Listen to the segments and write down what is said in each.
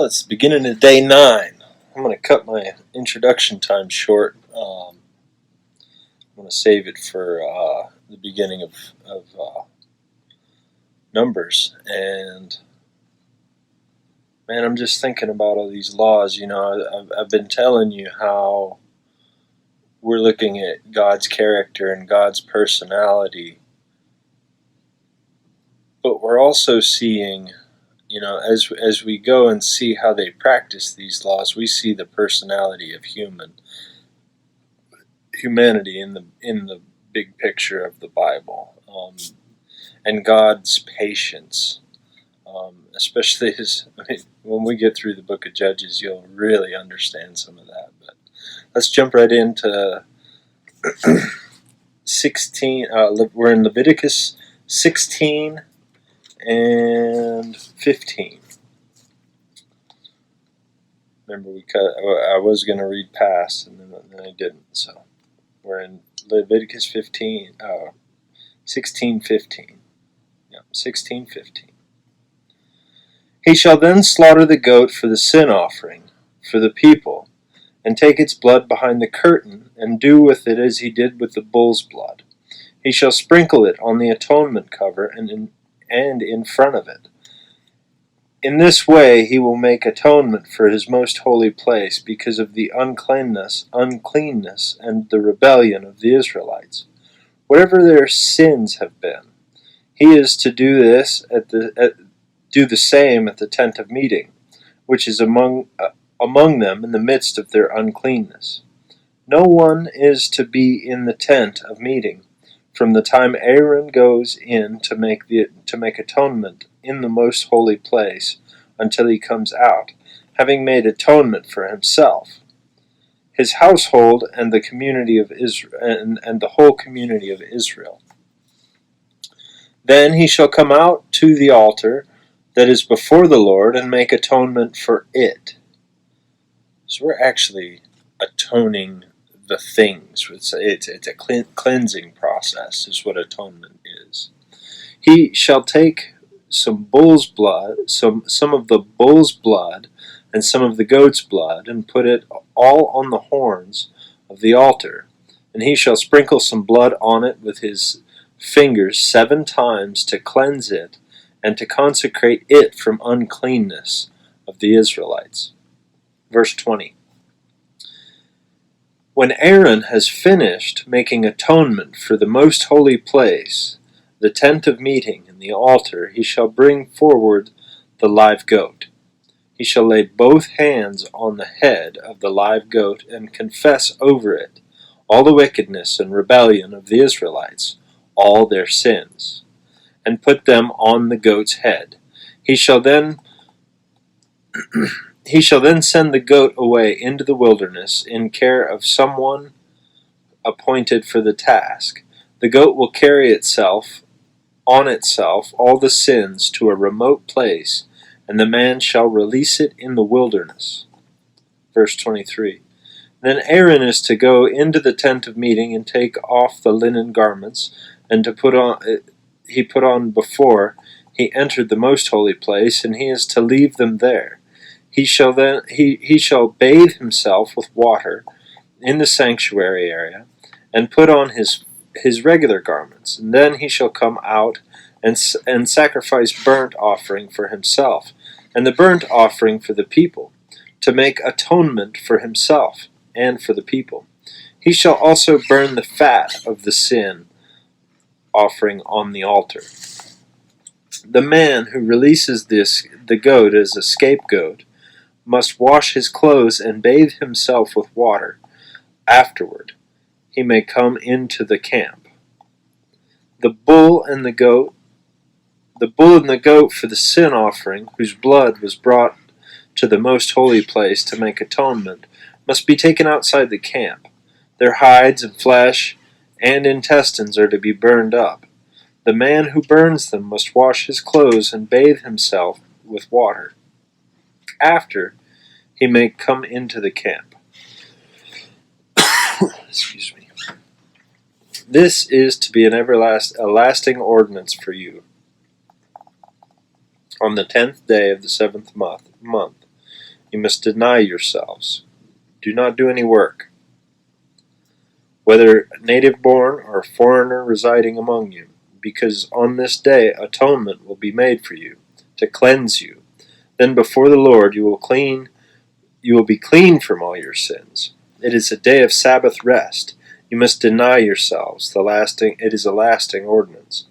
Well, it's the beginning of day 9. I'm going to cut my introduction time short. I'm going to save it for the beginning of Numbers. And, man, I'm just thinking about all these laws. You know, I've been telling you how we're looking at God's character and God's personality. But we're also seeing, you know, as we go and see how they practice these laws, we see the personality of humanity in the big picture of the Bible, and God's patience, especially when we get through the book of Judges, you'll really understand some of that. But let's jump right into 16. We're in Leviticus 16 and 15. Remember, I was going to read past, and then I didn't. So we're in Leviticus 16:15. Yeah, 16:15. He shall then slaughter the goat for the sin offering for the people, and take its blood behind the curtain, and do with it as he did with the bull's blood. He shall sprinkle it on the atonement cover and in front of it. In this way he will make atonement for his most holy place because of the uncleanness, and the rebellion of the Israelites, whatever their sins have been. He is to do this do the same at the tent of meeting, which is among them in the midst of their uncleanness. No one is to be in the tent of meeting from the time Aaron goes in to make atonement in the most holy place until he comes out, having made atonement for himself, his household, and the community of Israel, and the whole community of Israel. Then he shall come out to the altar that is before the Lord and make atonement for it. So we're actually atoning the things. It's a cleansing process, is what atonement is. He shall take some bull's blood, some of the bull's blood, and some of the goat's blood, and put it all on the horns of the altar. And he shall sprinkle some blood on it with his fingers 7 times to cleanse it, and to consecrate it from uncleanness of the Israelites. Verse 20. When Aaron has finished making atonement for the most holy place, the tent of meeting, and the altar, he shall bring forward the live goat. He shall lay both hands on the head of the live goat and confess over it all the wickedness and rebellion of the Israelites, all their sins, and put them on the goat's head. He shall then send the goat away into the wilderness in care of someone appointed for the task. The goat will carry on itself all the sins to a remote place, and the man shall release it in the wilderness. Verse 23. Then Aaron is to go into the tent of meeting and take off the linen garments, and to put on before he entered the most holy place, and he is to leave them there. He shall bathe himself with water in the sanctuary area, and put on his regular garments, and then he shall come out and sacrifice burnt offering for himself, and the burnt offering for the people, to make atonement for himself and for the people. He shall also burn the fat of the sin offering on the altar. The man who releases the goat as a scapegoat must wash his clothes and bathe himself with water. Afterward, he may come into the camp. The bull and the goat for the sin offering, whose blood was brought to the most holy place to make atonement, must be taken outside the camp. Their hides and flesh and intestines are to be burned up. The man who burns them must wash his clothes and bathe himself with water. After, he may come into the camp. Excuse me. This is to be a lasting ordinance for you. On the 10th day of the 7th month, you must deny yourselves. Do not do any work, whether native-born or foreigner residing among you, because on this day atonement will be made for you, to cleanse you. Then before the Lord you will be clean from all your sins. It is a day of Sabbath rest. You must deny yourselves. It is a lasting ordinance.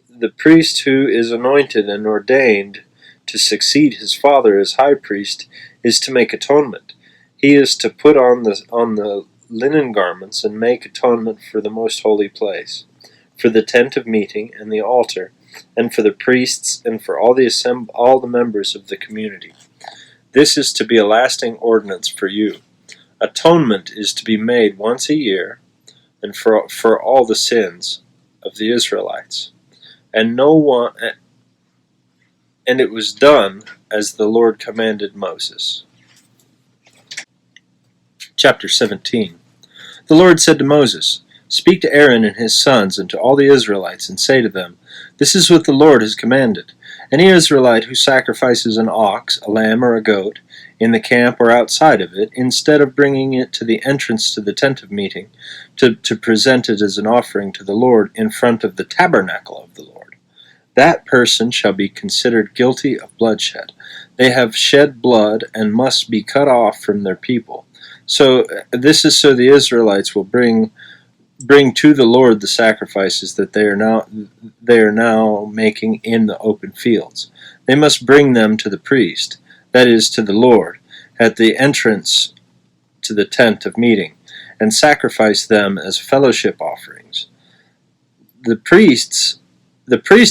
The priest who is anointed and ordained to succeed his father as high priest is to make atonement. He is to put on the linen garments and make atonement for the most holy place, for the tent of meeting and the altar, and for the priests and for all the members of the community. This is to be a lasting ordinance for you. Atonement is to be made once a year, and for all the sins of the Israelites. And it was done as the Lord commanded Moses. Chapter 17. The Lord said to Moses, "Speak to Aaron and his sons and to all the Israelites, and say to them, This is what the Lord has commanded. Any Israelite who sacrifices an ox, a lamb, or a goat, in the camp or outside of it, instead of bringing it to the entrance to the tent of meeting, to present it as an offering to the Lord in front of the tabernacle of the Lord, that person shall be considered guilty of bloodshed. They have shed blood and must be cut off from their people. So this is so the Israelites will bring to the Lord the sacrifices that they are now making in the open fields. They must bring them to the priest, that is, to the Lord, at the entrance to the tent of meeting, and sacrifice them as fellowship offerings. The priest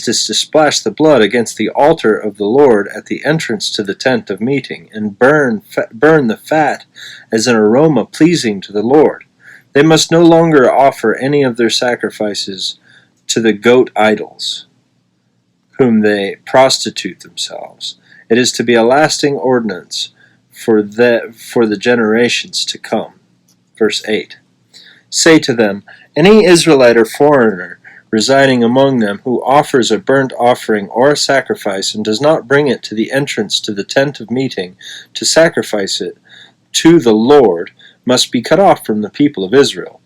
is to splash the blood against the altar of the Lord at the entrance to the tent of meeting, and burn the fat as an aroma pleasing to the Lord. They must no longer offer any of their sacrifices to the goat idols, whom they prostitute themselves. It is to be a lasting ordinance for the generations to come. Verse 8. Say to them, Any Israelite or foreigner residing among them who offers a burnt offering or a sacrifice and does not bring it to the entrance to the tent of meeting to sacrifice it to the Lord must be cut off from the people of Israel.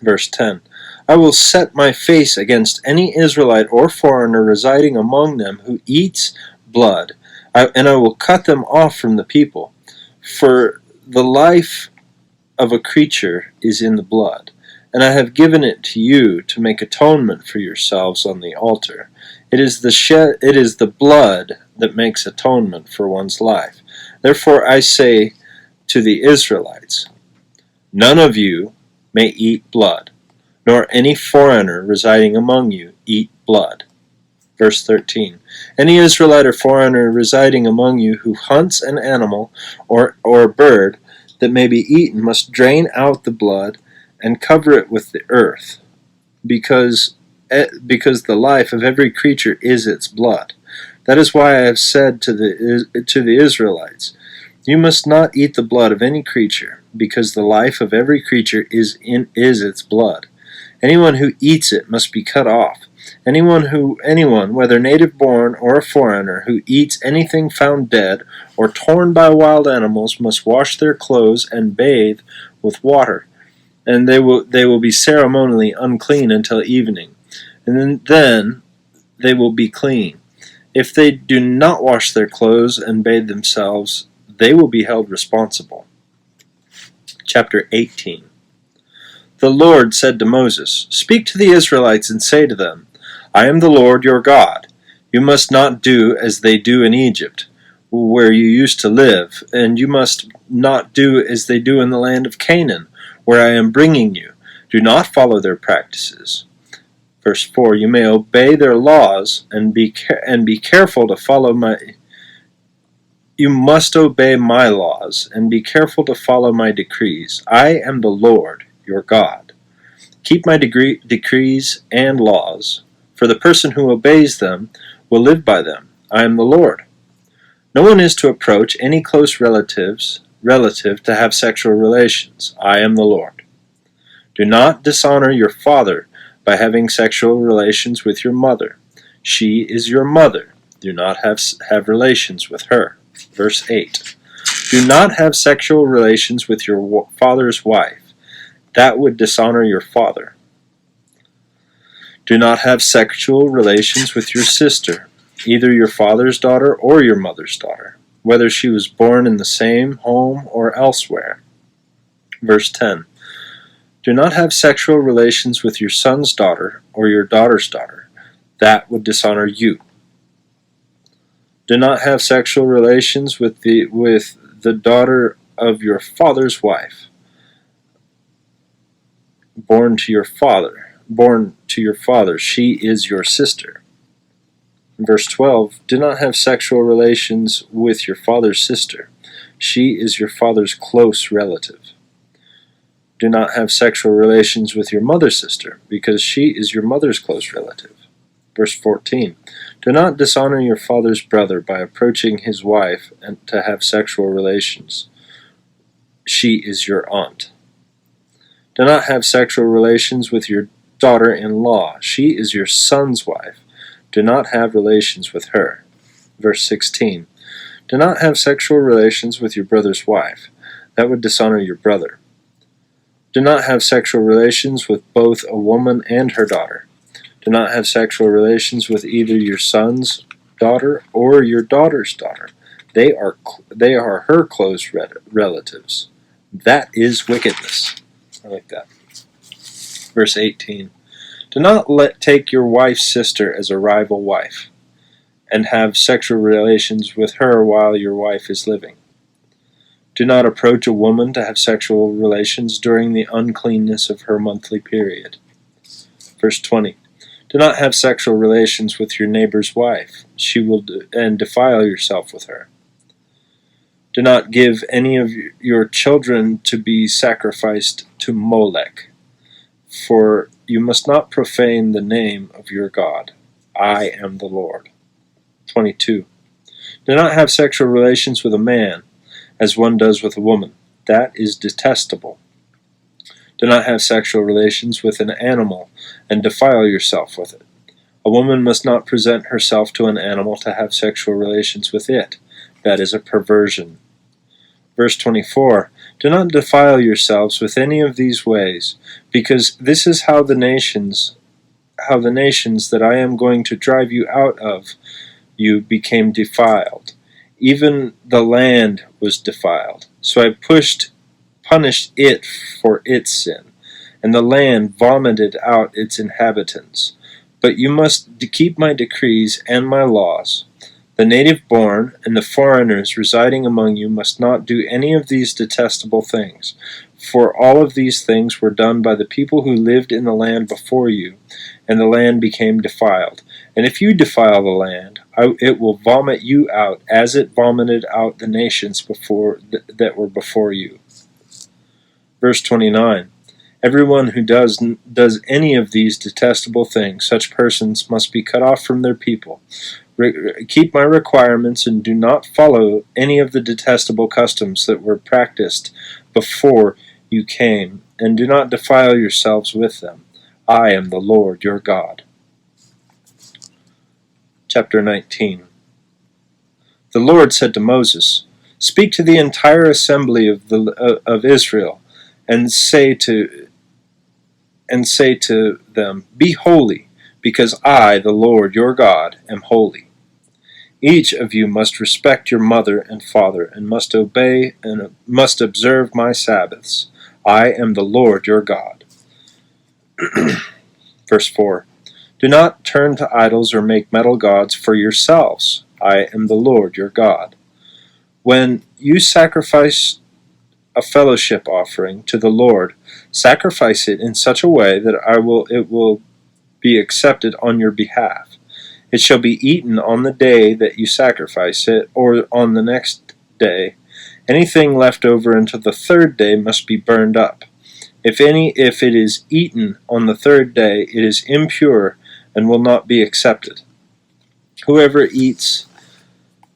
Verse 10. I will set my face against any Israelite or foreigner residing among them who eats blood, and I will cut them off from the people. For the life of a creature is in the blood, and I have given it to you to make atonement for yourselves on the altar. It is the blood that makes atonement for one's life. Therefore I say to the Israelites, None of you may eat blood, nor any foreigner residing among you eat blood. Verse 13. Any Israelite or foreigner residing among you who hunts an animal or a bird that may be eaten must drain out the blood and cover it with the earth, because the life of every creature is its blood. That is why I have said to the Israelites, You must not eat the blood of any creature, because the life of every creature is its blood. Anyone who eats it must be cut off. Anyone, whether native-born or a foreigner, who eats anything found dead or torn by wild animals must wash their clothes and bathe with water, and they will be ceremonially unclean until evening, and then they will be clean. If they do not wash their clothes and bathe themselves, they will be held responsible. Chapter 18. The Lord said to Moses, Speak to the Israelites and say to them, I am the Lord your God. You must not do as they do in Egypt, where you used to live, and you must not do as they do in the land of Canaan, where I am bringing you. Do not follow their practices. Verse 4, You may obey their laws and be careful to follow my... You must obey my laws and be careful to follow my decrees. I am the Lord, your God. Keep my decrees and laws, for the person who obeys them will live by them. I am the Lord. No one is to approach any close relative to have sexual relations. I am the Lord. Do not dishonor your father by having sexual relations with your mother. She is your mother. Do not have relations with her. Verse 8. Do not have sexual relations with your father's wife. That would dishonor your father. Do not have sexual relations with your sister, either your father's daughter or your mother's daughter, whether she was born in the same home or elsewhere. Verse 10. Do not have sexual relations with your son's daughter or your daughter's daughter. That would dishonor you. Do not have sexual relations with the daughter of your father's wife, born to your father. She is your sister. Verse 12. Do not have sexual relations with your father's sister. She is your father's close relative. Do not have sexual relations with your mother's sister, because she is your mother's close relative. Verse 14. Do not dishonor your father's brother by approaching his wife and to have sexual relations. She is your aunt. Do not have sexual relations with your daughter-in-law. She is your son's wife. Do not have relations with her. Verse 16. Do not have sexual relations with your brother's wife. That would dishonor your brother. Do not have sexual relations with both a woman and her daughter. Do not have sexual relations with either your son's daughter or your daughter's daughter. They are her close relatives. That is wickedness. I like that. Verse 18. Do not take your wife's sister as a rival wife, and have sexual relations with her while your wife is living. Do not approach a woman to have sexual relations during the uncleanness of her monthly period. Verse 20. Do not have sexual relations with your neighbor's wife. She will defile yourself with her. Do not give any of your children to be sacrificed to Molech, for you must not profane the name of your God. I am the Lord. 22. Do not have sexual relations with a man, as one does with a woman. That is detestable. Do not have sexual relations with an animal, and defile yourself with it. A woman must not present herself to an animal to have sexual relations with it. That is a perversion. Verse 24. Do not defile yourselves with any of these ways, because this is how the nations that I am going to drive you out of you became defiled. Even the land was defiled. So I punished it for its sin, and the land vomited out its inhabitants. But you must keep my decrees and my laws. The native-born and the foreigners residing among you must not do any of these detestable things, for all of these things were done by the people who lived in the land before you, and the land became defiled. And if you defile the land, it will vomit you out, as it vomited out the nations that were before you. Verse 29. Everyone who does any of these detestable things, such persons must be cut off from their people. Keep my requirements and do not follow any of the detestable customs that were practiced before you came, and do not defile yourselves with them. I am the Lord your God. Chapter 19. The Lord said to Moses, Speak to the entire assembly of Israel, and say to them, Be holy, because I, the Lord your God, am holy. Each of you must respect your mother and father, and must obey and must observe my Sabbaths. I am the Lord your God. Verse 4. Do not turn to idols or make metal gods for yourselves. I am the Lord your God. When you sacrifice a fellowship offering to the Lord, sacrifice it in such a way that it will be accepted on your behalf. It shall be eaten on the day that you sacrifice it, or on the next day. Anything left over until the third day must be burned up. If it is eaten on the third day, it is impure and will not be accepted. Whoever eats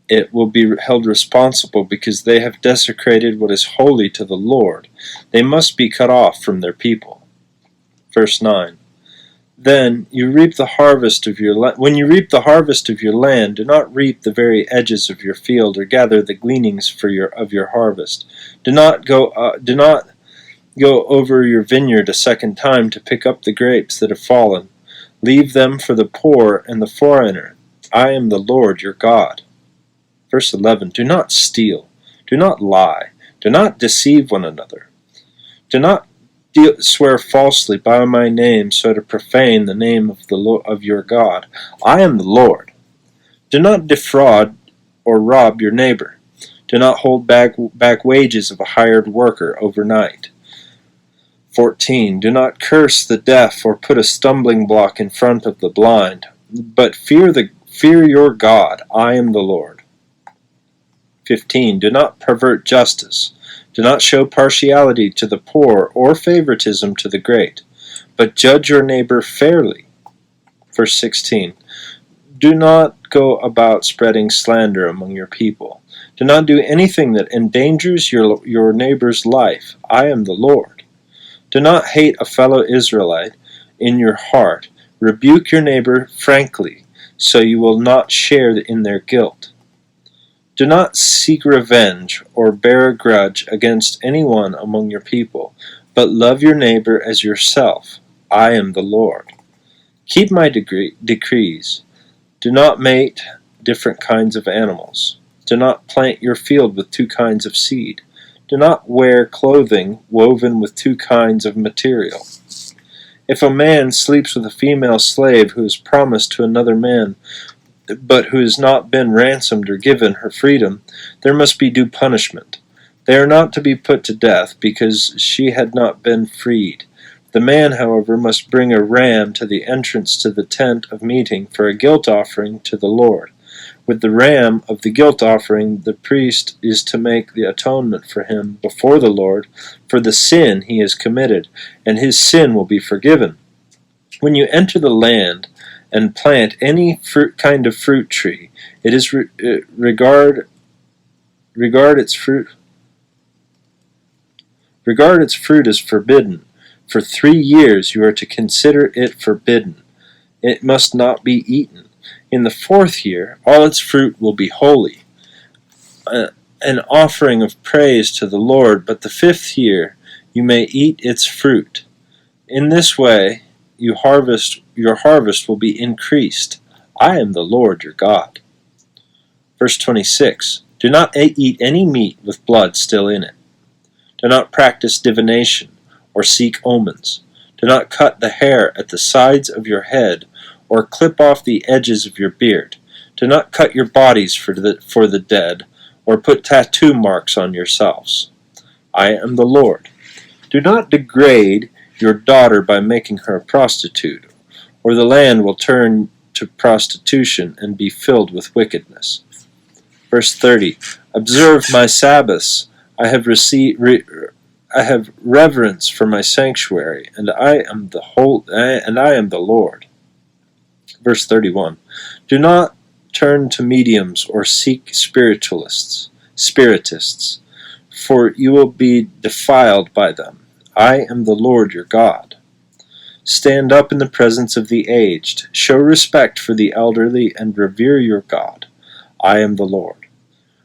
it will be held responsible because they have desecrated what is holy to the Lord. They must be cut off from their people. Verse 9. Then you reap the harvest of your when you reap the harvest of your land, do not reap the very edges of your field, or gather the gleanings of your harvest. Do not go over your vineyard a second time to pick up the grapes that have fallen. Leave them for the poor and the foreigner. I am the Lord your God. Verse 11. Do not steal. Do not lie. Do not deceive one another. Do not swear falsely by my name, so to profane the name of your God. I am the Lord. Do not defraud or rob your neighbor. Do not hold back wages of a hired worker overnight. 14. Do not curse the deaf or put a stumbling block in front of the blind, but fear your God. I am the Lord. 15. Do not pervert justice. Do not show partiality to the poor or favoritism to the great, but judge your neighbor fairly. Verse 16. Do not go about spreading slander among your people. Do not do anything that endangers your neighbor's life. I am the Lord. Do not hate a fellow Israelite in your heart. Rebuke your neighbor frankly, so you will not share in their guilt. Do not seek revenge or bear a grudge against anyone among your people, but love your neighbor as yourself. I am the Lord. Keep my decrees. Do not mate different kinds of animals. Do not plant your field with two kinds of seed. Do not wear clothing woven with two kinds of material. If a man sleeps with a female slave who is promised to another man, but who has not been ransomed or given her freedom, there must be due punishment. They are not to be put to death, because she had not been freed. The man, however, must bring a ram to the entrance to the tent of meeting for a guilt offering to the Lord. With the ram of the guilt offering, the priest is to make the atonement for him before the Lord for the sin he has committed, and his sin will be forgiven. When you enter the land and plant any kind of fruit tree, it is regard its fruit as forbidden. For 3 years you are to consider it forbidden. It must not be eaten. In the 4th year, all its fruit will be holy, an offering of praise to the Lord. But the 5th year you may eat its fruit. In this way your harvest will be increased. I am the Lord your God. Verse 26. Do not eat any meat with blood still in it. Do not practice divination or seek omens. Do not cut the hair at the sides of your head or clip off the edges of your beard. Do not cut your bodies for the dead, or put tattoo marks on yourselves. I am the Lord. Do not degrade your daughter by making her a prostitute, or the land will turn to prostitution and be filled with wickedness. Verse 30. Observe my Sabbaths. I have reverence for my sanctuary, and I am the Lord. Verse 31. Do not turn to mediums or seek spiritists, for you will be defiled by them. I am the Lord your God. Stand up in the presence of the aged. Show respect for the elderly and revere your God. I am the Lord.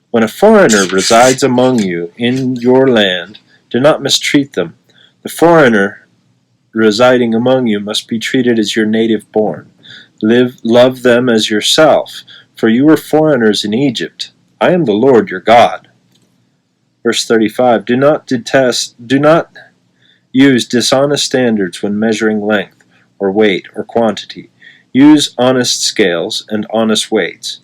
When a foreigner resides among you in your land, do not mistreat them. The foreigner residing among you must be treated as your native born. Love them as yourself, for you were foreigners in Egypt. I am the Lord your God. Verse 35. Do not use dishonest standards when measuring length, or weight, or quantity. Use honest scales and honest weights,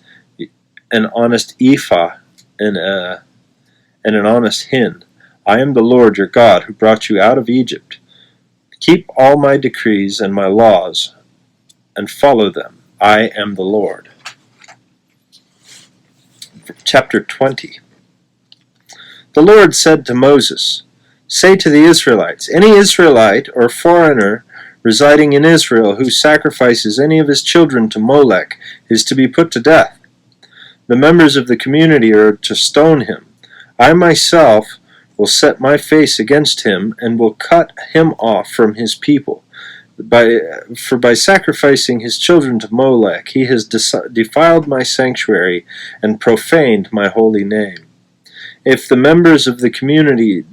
an honest ephah and an honest hin. I am the Lord your God, who brought you out of Egypt. Keep all my decrees and my laws, and follow them. I am the Lord. Chapter 20. The Lord said to Moses, Say to the Israelites, any Israelite or foreigner residing in Israel who sacrifices any of his children to Molech is to be put to death. The members of the community are to stone him. I myself will set my face against him and will cut him off from his people. For by sacrificing his children to Molech, he has defiled my sanctuary and profaned my holy name. If the members of the community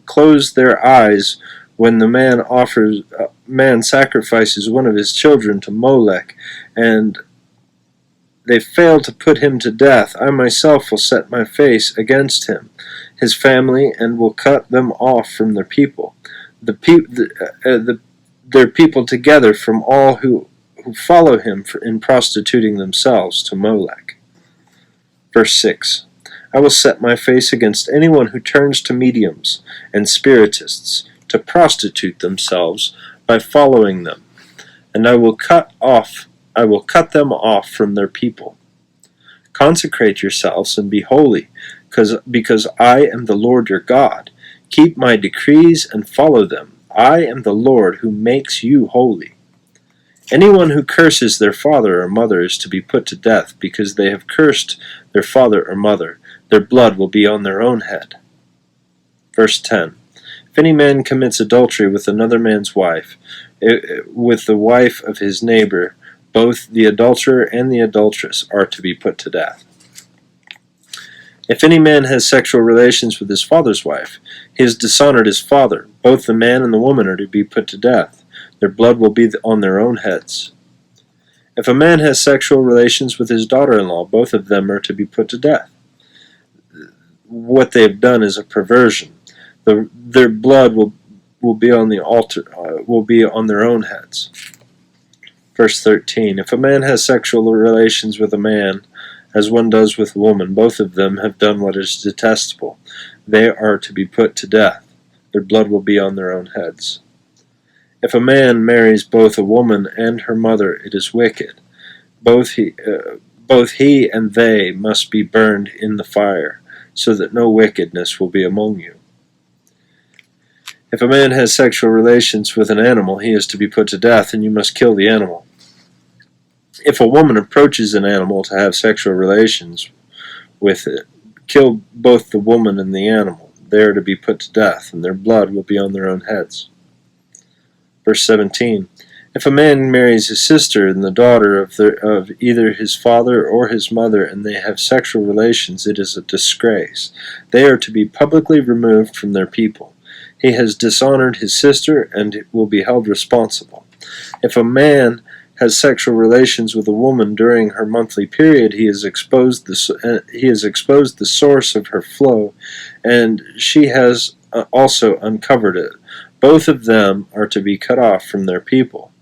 close their eyes when the man sacrifices one of his children to Molech, and they fail to put him to death, I myself will set my face against him, his family, and will cut them off from their people, their people together from all who follow him in prostituting themselves to Molech. Verse 6. I will set my face against anyone who turns to mediums and spiritists to prostitute themselves by following them, and I will cut them off from their people. Consecrate yourselves and be holy, because I am the Lord your God. Keep my decrees and follow them. I am the Lord who makes you holy. Anyone who curses their father or mother is to be put to death, because they have cursed their father or mother. Their blood will be on their own head. Verse 10. If any man commits adultery with another man's wife, with the wife of his neighbor, both the adulterer and the adulteress are to be put to death. If any man has sexual relations with his father's wife, he has dishonored his father. Both the man and the woman are to be put to death. Their blood will be on their own heads. If a man has sexual relations with his daughter-in-law, both of them are to be put to death. What they have done is a perversion. Their blood will be on the altar, will be on their own heads. Verse 13. If a man has sexual relations with a man, as one does with a woman, both of them have done what is detestable. They are to be put to death. Their blood will be on their own heads. If a man marries both a woman and her mother, it is wicked. Both he and they must be burned in the fire, so that no wickedness will be among you. If a man has sexual relations with an animal, he is to be put to death, and you must kill the animal. If a woman approaches an animal to have sexual relations with it, kill both the woman and the animal. They are to be put to death, and their blood will be on their own heads. Verse 17. If a man marries his sister and the daughter of either his father or his mother, and they have sexual relations, it is a disgrace. They are to be publicly removed from their people. He has dishonored his sister and will be held responsible. If a man has sexual relations with a woman during her monthly period, he has exposed the source of her flow, and she has also uncovered it. Both of them are to be cut off from their people.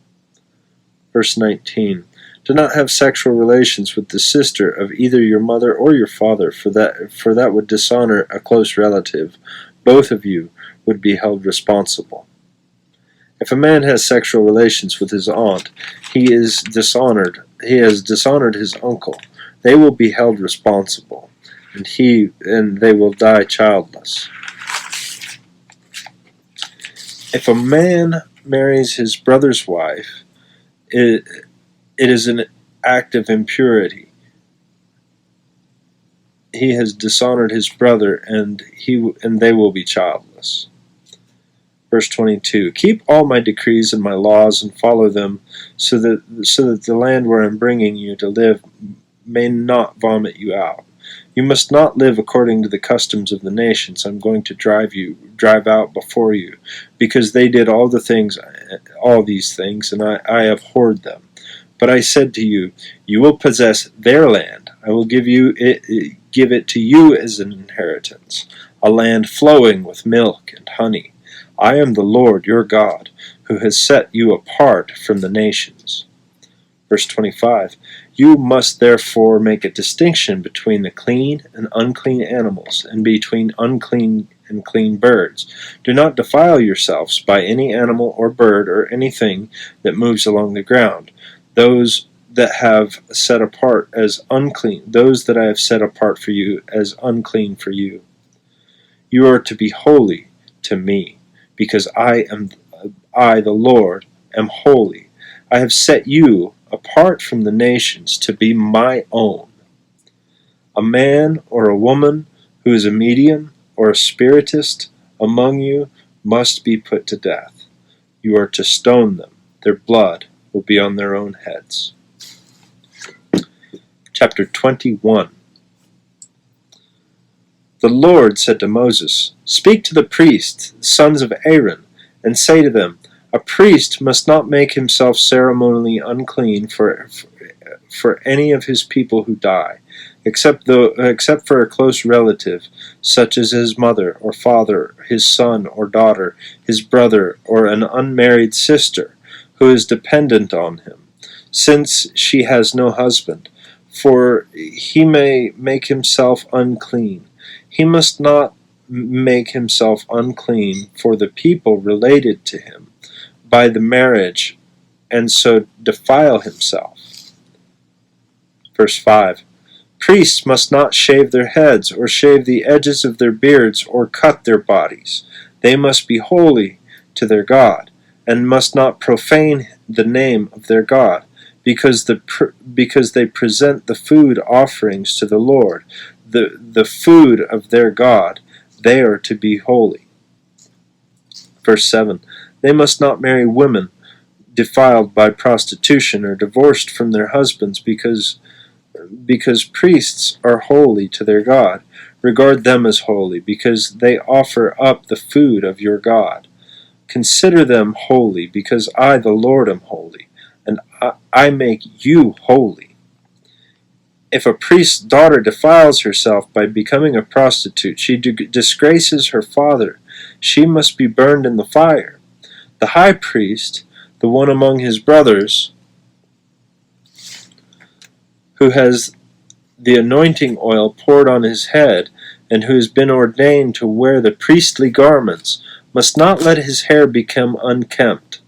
Verse 19. Do not have sexual relations with the sister of either your mother or your father, for that would dishonor a close relative. Both of you would be held responsible. If a man has sexual relations with his aunt, he has dishonored his uncle. They will be held responsible, and they will die childless. If a man marries his brother's wife, it is an act of impurity. He has dishonored his brother, and they will be childless. Verse 22. Keep all my decrees and my laws and follow them, so that the land where I am bringing you to live may not vomit you out. You must not live according to the customs of the nations I'm going to drive out before you, because they did all these things, and I abhorred them. But I said to you, you will possess their land. I will give it to you as an inheritance, a land flowing with milk and honey. I am the Lord your God, who has set you apart from the nations. Verse 25. You must therefore make a distinction between the clean and unclean animals, and between unclean and clean birds. Do not defile yourselves by any animal or bird or anything that moves along the ground. Those that I have set apart for you as unclean for you. You are to be holy to me, because I, the Lord, am holy. I have set you apart from the nations to be my own. A man or a woman who is a medium or a spiritist among you must be put to death. You are to stone them. Their blood will be on their own heads. Chapter 21. The Lord said to Moses, "Speak to the priests, the sons of Aaron, and say to them, A priest must not make himself ceremonially unclean for any of his people who die, except for a close relative, such as his mother or father, his son or daughter, his brother, or an unmarried sister, who is dependent on him, since she has no husband, for he may make himself unclean. He must not make himself unclean for the people related to him by the marriage, and so defile himself." Verse 5. Priests must not shave their heads, or shave the edges of their beards, or cut their bodies. They must be holy to their God, and must not profane the name of their God, because they present the food offerings to the Lord, the food of their God. They are to be holy. Verse 7. They must not marry women defiled by prostitution or divorced from their husbands, because priests are holy to their God. Regard them as holy, because they offer up the food of your God. Consider them holy, because I, the Lord, am holy, and I make you holy. If a priest's daughter defiles herself by becoming a prostitute, she disgraces her father. She must be burned in the fire. The high priest, the one among his brothers, who has the anointing oil poured on his head, and who has been ordained to wear the priestly garments, must not let his hair become unkempt,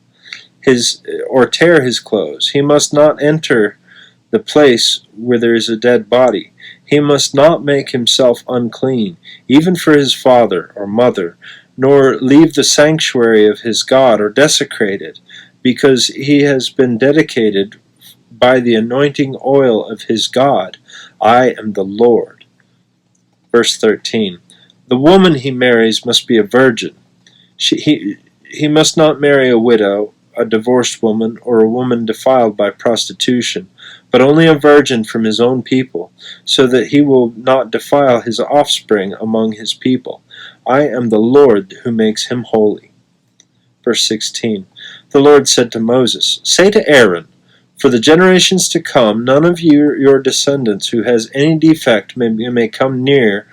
or tear his clothes. He must not enter the place where there is a dead body. He must not make himself unclean, even for his father or mother, nor leave the sanctuary of his God, or desecrate it, because he has been dedicated by the anointing oil of his God. I am the Lord. Verse 13. The woman he marries must be a virgin. He must not marry a widow, a divorced woman, or a woman defiled by prostitution, but only a virgin from his own people, so that he will not defile his offspring among his people. I am the Lord who makes him holy. Verse 16. The Lord said to Moses, Say to Aaron, For the generations to come, none of your descendants who has any defect may come near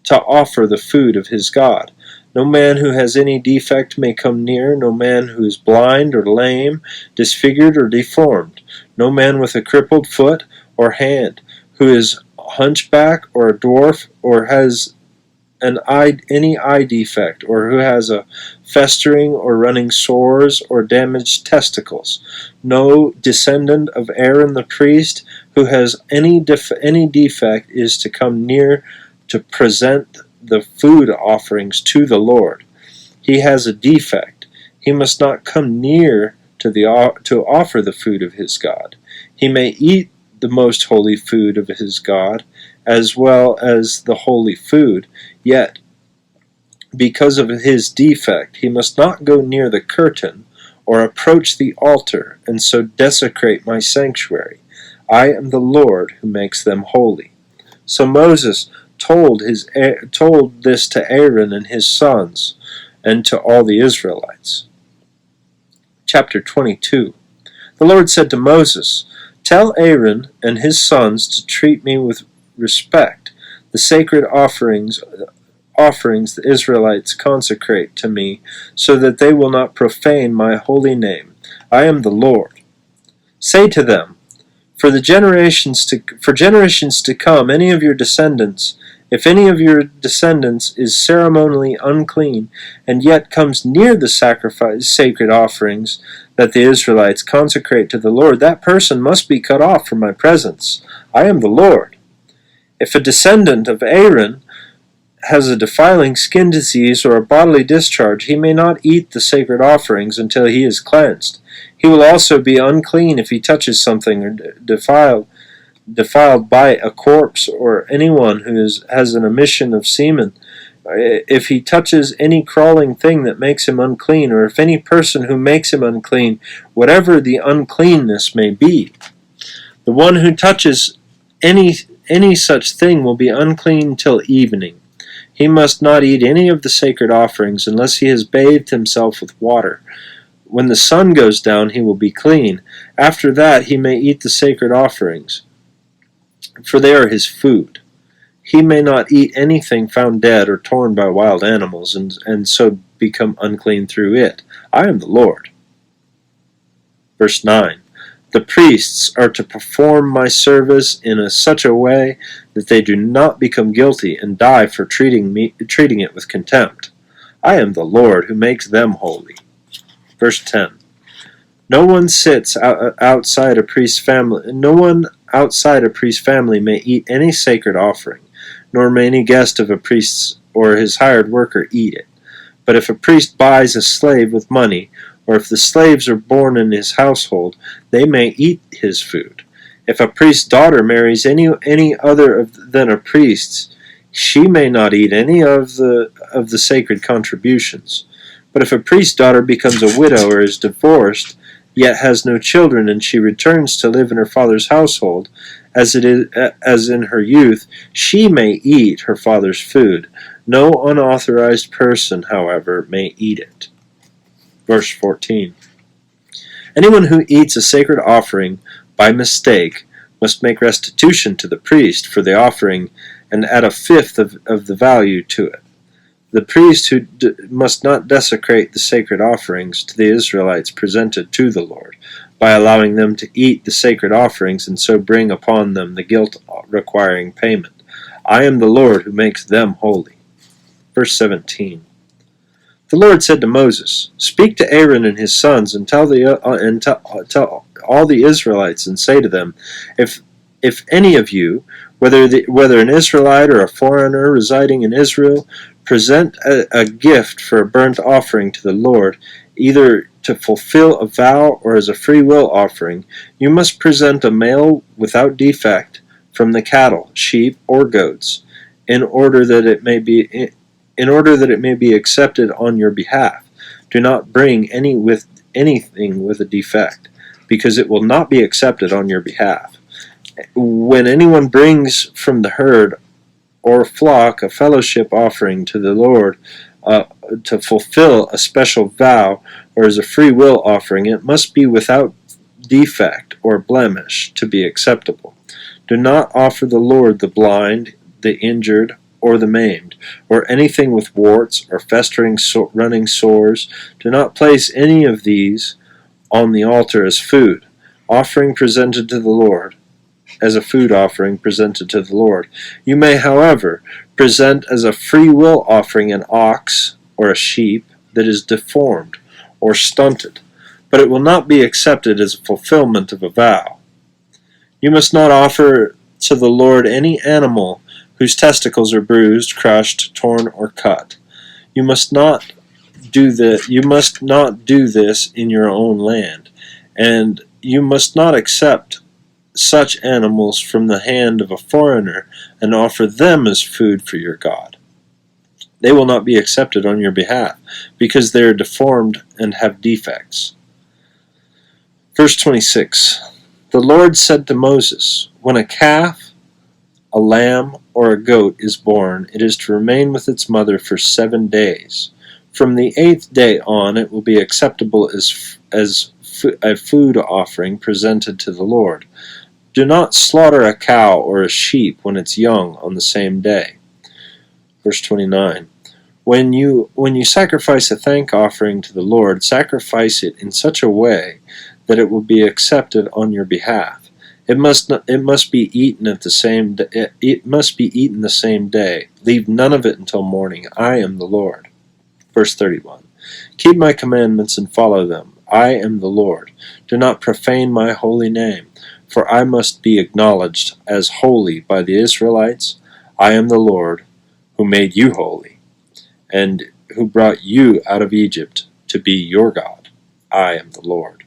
to offer the food of his God. No man who has any defect may come near, no man who is blind or lame, disfigured or deformed, no man with a crippled foot or hand, who is hunchback or a dwarf, or has any eye defect, or who has a festering or running sores or damaged testicles. No descendant of Aaron the priest who has any defect is to come near to present the food offerings to the Lord. He has a defect. He must not come near to offer the food of his God. He may eat the most holy food of his God, as well as the holy food, yet because of his defect he must not go near the curtain or approach the altar, and so desecrate my sanctuary. I am the Lord who makes them holy. So Moses told this to Aaron and his sons, and to all the Israelites. Chapter 22. The Lord said to Moses, Tell Aaron and his sons to treat me with respect, the sacred offerings the Israelites consecrate to me, so that they will not profane my holy name. I am the Lord. Say to them, For generations to come, if any of your descendants is ceremonially unclean, and yet comes near the sacred offerings that the Israelites consecrate to the Lord, that person must be cut off from my presence. I am the Lord. If a descendant of Aaron has a defiling skin disease or a bodily discharge, he may not eat the sacred offerings until he is cleansed. He will also be unclean if he touches something defiled by a corpse, or anyone who has an emission of semen if he touches any crawling thing that makes him unclean, or if any person who makes him unclean, whatever the uncleanness may be. The one who touches any such thing will be unclean till evening. He must not eat any of the sacred offerings unless he has bathed himself with water. When the sun goes down, he will be clean. After that, he may eat the sacred offerings, for they are his food. He may not eat anything found dead or torn by wild animals, and so become unclean through it. I am the Lord. Verse 9. The priests are to perform my service in such a way that they do not become guilty and die for treating it with contempt. I am the Lord who makes them holy. Verse 10. No one outside a priest's family may eat any sacred offering, nor may any guest of a priest or his hired worker eat it. But if a priest buys a slave with money, or if the slaves are born in his household, they may eat his food. If a priest's daughter marries any other than a priest's, she may not eat any of the sacred contributions. But if a priest's daughter becomes a widow or is divorced, yet has no children, and she returns to live in her father's household, as in her youth, she may eat her father's food. No unauthorized person, however, may eat it. Verse 14. Anyone who eats a sacred offering by mistake must make restitution to the priest for the offering and add a fifth of the value to it. The priest must not desecrate the sacred offerings to the Israelites presented to the Lord by allowing them to eat the sacred offerings and so bring upon them the guilt requiring payment. I am the Lord who makes them holy. Verse 17. The Lord said to Moses, Speak to Aaron and his sons and tell all the Israelites and say to them, If any of you, whether an Israelite or a foreigner residing in Israel, present a gift for a burnt offering to the Lord, either to fulfill a vow or as a free will offering, you must present a male without defect from the cattle, sheep, or goats, in order that it may be accepted on your behalf. Do not bring anything with a defect, because it will not be accepted on your behalf. When anyone brings from the herd or flock a fellowship offering to the Lord to fulfill a special vow or as a free will offering, it must be without defect or blemish to be acceptable. Do not offer the Lord the blind, the injured, or the maimed, or anything with warts or festering running sores. Do not place any of these on the altar as food, offering presented to the Lord, as a food offering presented to the Lord. You may, however, present as a free will offering an ox or a sheep that is deformed or stunted, but it will not be accepted as a fulfillment of a vow. You must not offer to the Lord any animal whose testicles are bruised, crushed, torn, or cut. You must not do this in your own land, and you must not accept such animals from the hand of a foreigner and offer them as food for your God. They will not be accepted on your behalf, because they are deformed and have defects. Verse 26. The Lord said to Moses, When a calf, a lamb, or a goat is born, it is to remain with its mother for 7 days. From the 8th day on, it will be acceptable as a food offering presented to the Lord. Do not slaughter a cow or a sheep when it's young on the same day. Verse 29. When you sacrifice a thank offering to the Lord, sacrifice it in such a way that it will be accepted on your behalf. It must be eaten the same day. Leave none of it until morning. I am the Lord. Verse 31. Keep my commandments and follow them. I am the Lord. Do not profane my holy name, for I must be acknowledged as holy by the Israelites. I am the Lord, who made you holy, and who brought you out of Egypt to be your God. I am the Lord.